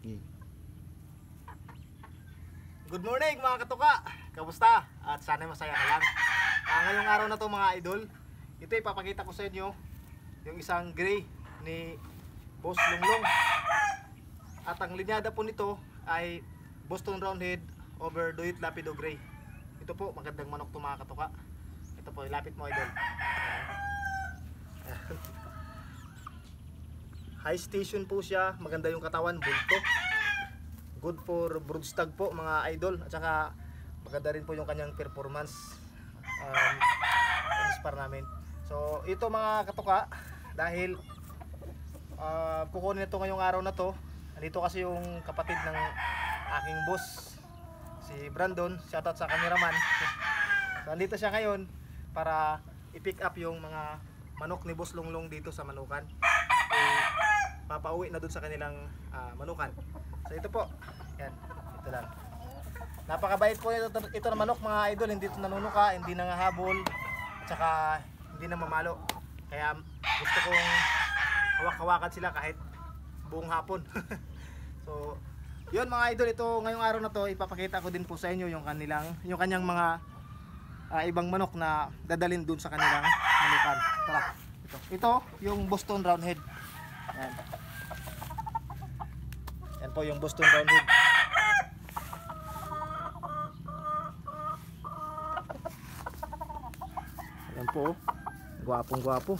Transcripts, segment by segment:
Good morning mga katuka! Kamusta? At sana masaya ka lang. Ngayong araw na to mga idol, ito ipapakita ko sa inyo yung isang gray ni Boss Lunglong. At ang linyada po nito ay Boston Roundhead over Doit Lapido Gray. Ito po, magandang manok to mga katuka. Ito po, ilapit mo idol. High station po siya, maganda yung katawan, bulto. Good for broodstag po mga idol. At saka maganda rin po yung kanyang performance inspire namin. So ito mga katuka, dahil kukunin ito ngayong araw na to. Nandito kasi yung kapatid ng aking boss, si Brandon. Shoutout sa cameraman. So nandito siya ngayon para i-pick up yung mga manok ni Boss Lunglong dito sa manukan. Papauwi na dun sa kanilang manukan. So ito po, yan, ito lang. Napakabait po ito na manok mga idol, hindi ito nanunuka, hindi nangahabol, at saka hindi na mamalo. Kaya gusto kong hawak-hawakan sila kahit buong hapon. So, yun mga idol, ito ngayong araw na to, ipapakita ko din po sa inyo yung kanyang mga ibang manok na dadalhin dun sa kanilang manukan. Tara, ito yung Boston Roundhead. Yan. Yan po yung Boston Roundhead. Yan po, gwapong gwapo.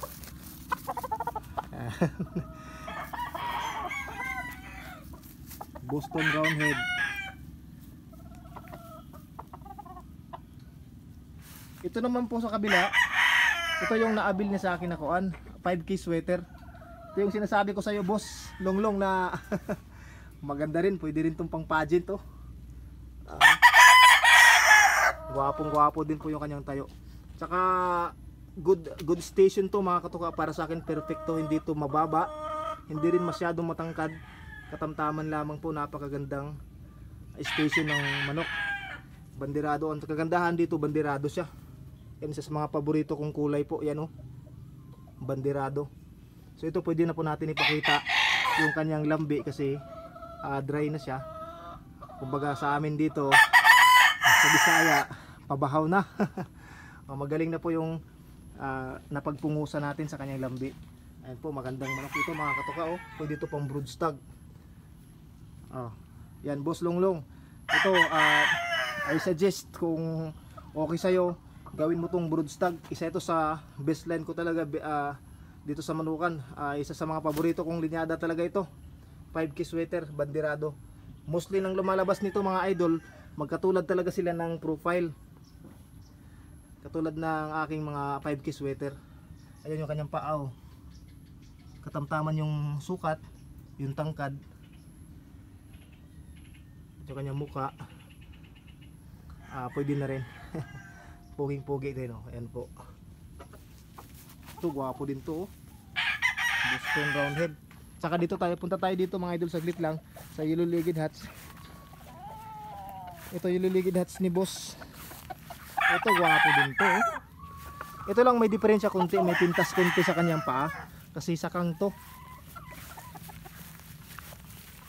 Boston Roundhead. Ito naman po sa kabila, ito yung naabil niya sa akin na kuan, 5K sweater. Ito yung sinasabi ko sa iyo Boss Lunglong na maganda rin, pwede rin tong pang pageant to. Gwapong gwapo din po yung kanyang tayo. Tsaka good station to mga katuka, para sa akin perfecto, hindi to mababa, hindi rin masyadong matangkad, katamtaman lamang po, napakagandang station ng manok. Bandirado, ang kagandahan dito, bandirado siya. Yan isa sa mga paborito kong kulay po, yan oh, bandirado. So ito pwede na po natin ipakita yung kanyang lambi kasi dry na siya. Kumbaga sa amin dito sa Bisaya, pabahaw na. Magaling na po yung napagpungusan natin sa kanyang lambi. Ayan po, magandang manok ito mga katuka oh. Pwede ito pang broodstag. Yan Boss Lunglong. Ito I suggest kung okay sa'yo, gawin mo tong broodstag. Isa ito sa best line ko talaga dito sa manukan. Isa sa mga paborito kong linyada talaga ito. 5K sweater, bandirado. Mostly nang lumalabas nito mga idol, magkatulad talaga sila ng profile. Katulad ng aking mga 5K sweater. Ayun yung kanyang paaw. Katamtaman yung sukat, yung tangkad. At yung kanyang muka. Pwede na rin. Puging-pugi din oh. Ayan po. Ito, gwapo din to oh. Boston Roundhead. Saka dito tayo, punta tayo dito mga idol, saglit lang sa Yellow Legged Hats. Ito Yellow Legged Hats ni Boss. Ito gwapo din to oh. Ito lang may diferensya konti, may pintas konti sa kanyang paa kasi sakang to.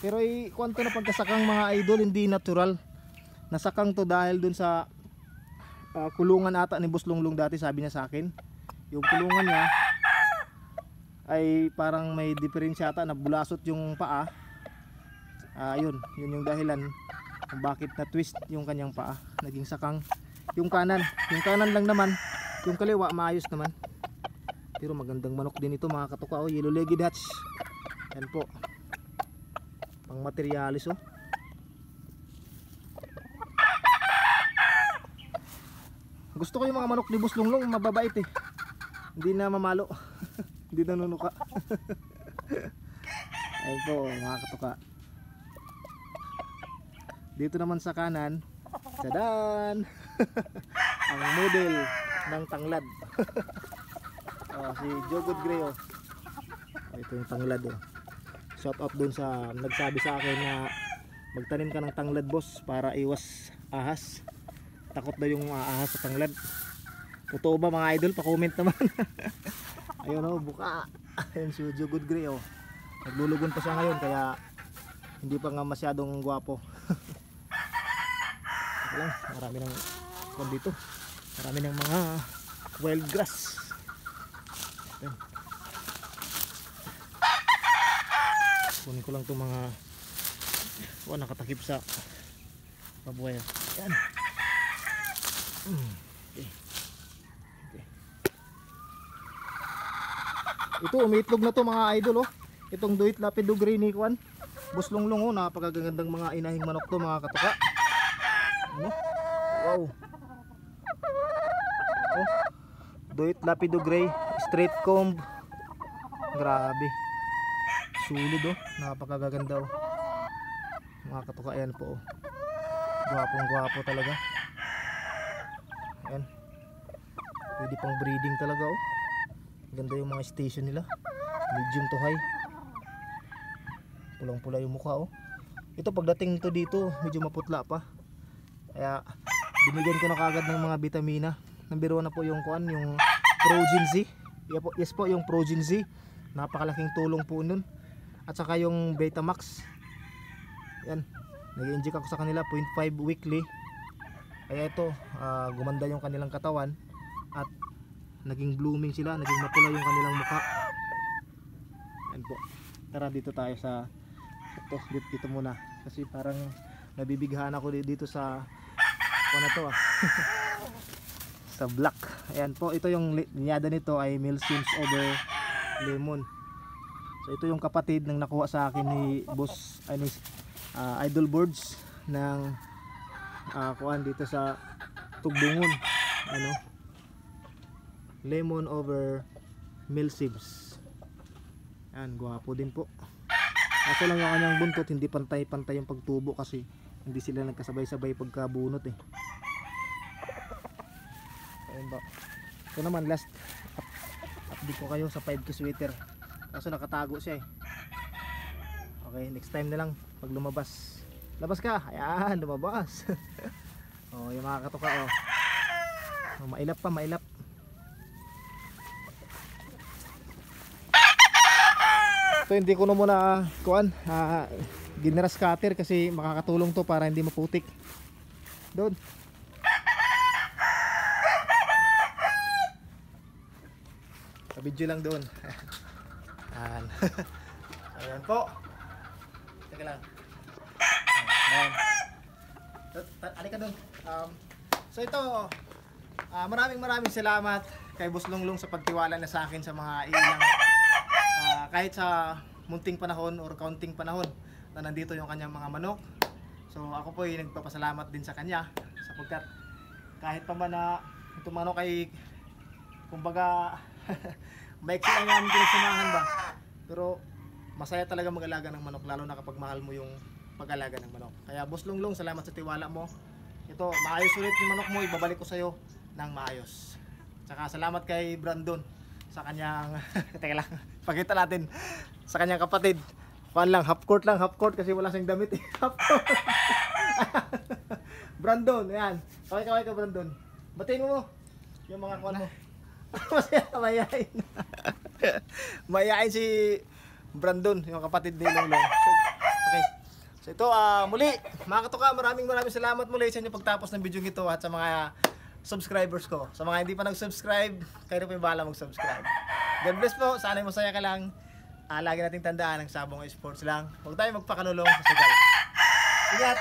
Pero kwanto na pagkasakang mga idol, hindi natural. Nasakang to dahil dun sa kulungan ata ni Boss Lunglong dati, sabi niya sa akin. Yung kulungan niya ay parang may diferensya ata, nabulasot yung paa. Yun yung dahilan kung bakit na twist yung kanyang paa, naging sakang. Yung kanan lang naman, yung kaliwa maayos naman. Pero magandang manok din ito mga katuka oh. Yellow Legged Hats. Yan po, pang materialis oh. Gusto ko yung mga manok ni Boss Lunglong, mababait eh, hindi na mamalo. Hindi nanunuka. Ayun po mga katuka. Dito naman sa kanan, tadan! Ang model ng tanglad. Si Jogod Gray oh. Ito yung tanglad oh. Shout out dun sa nagsabi sa akin na magtanim ka ng tanglad boss para iwas ahas. Takot daw yung ahas sa tanglad. Totoo ba mga idol? Pa-comment naman. Ayun oh, buka. Ayun si Jogod Gray oh. Naglulugon pa siya ngayon kaya hindi pa nga masyadong gwapo. Lang, marami ng kwan dito, marami ng mga wild grass. Ayan. Kunin ko lang itong mga nakatakip sa babuhay. Ayan. Okay. Okay. Ito umiitlog na to mga idol oh. Itong Duit Lapido Gray ni Kwan Buslonglong oh, napakagandang mga inahing manok to mga katuka. Ano? Wow. Oh. Duit Lapido Gray, straight comb. Grabe. Sulid oh, napakaganda oh. Mga katuka, ayan po oh. Gwapong gwapo talaga. Ayan. Pwede pang breeding talaga oh. Ganda yung mga station nila. Medium to high. Pulang pula yung mukha oh. Ito pagdating to dito medyo maputla pa. Kaya binigyan ko na kagad ng mga vitamina. Number 1 na po yung kuan, yung Progen Z. Yes po, yung Progen Z. Napakalaking tulong po nun. At saka yung Betamax. Yan. Nag-inject ako sa kanila 0.5 weekly. Kaya ito, gumanda yung kanilang katawan at naging blooming sila, naging mapula yung kanilang mukha. Yan po. Tara dito tayo sa dito muna kasi parang nabibighaan ako dito sa ano to sa black. Ayan po, ito yung linyada nito ay Milsims over Lemon. So ito yung kapatid ng nakuha sa akin ni Boss Idol Birds ng kuan dito sa Tugbungon, ano, Lemon over Milsims. Ayan, gwapo din po. Kaso lang yung kanyang buntot hindi pantay-pantay yung pagtubo kasi hindi sila nagkasabay-sabay pagkabunot eh. Ayun ba. Ito naman last update ko kayo sa 5K sweater. Kaso nakatago siya eh. Okay, next time na lang pag lumabas. Labas ka. Ayan, lumabas. Oh, yung mga katuka oh. Oh, mailap pa, mailap. So hindi ko na muna kuan, gineras cutter kasi makakatulong to para hindi maputik. Doon. Sa video lang doon. Ayan. Ayan po. Teka lang. Ayan. Alika doon. So ito, maraming salamat kay Boss Longlong sa pagtiwala na sa akin sa mga ilang kahit sa munting panahon or kaunting panahon na nandito yung kanyang mga manok. So ako po ay nagpapasalamat din sa kanya sapagkat kahit pa man na itong manok ay kumbaga maiksi lang namin pinagsamahan ba, pero masaya talaga mag-alaga ng manok lalo na kapag mahal mo yung pag-alaga ng manok. Kaya Boss Longlong, salamat sa tiwala mo. Ito, maayos ulit yung manok mo, ibabalik ko sa'yo ng maayos. Tsaka salamat kay Brandon sa kanyang teka lang, pakita natin sa kanyang kapatid. Kuan lang, half court kasi wala siyang damit eh. Half court. Brandon, ayan. Kaway ka Brandon. Batiin mo yung mga kuan mo. Masaya, mayayain. Mayayain si Brandon, yung kapatid ni Longlong. Okay. So ito, muli, mga katuka, maraming salamat muli sa inyo pagtapos ng video ito at sa mga subscribers ko. Sa mga hindi pa nag-subscribe, kayo na po yung bahala mag-subscribe. God bless po, sana masaya ka lang. Lagi nating tandaan, ang Sabong Sports lang. Huwag tayo magpakanulong sa sugal. Ingat!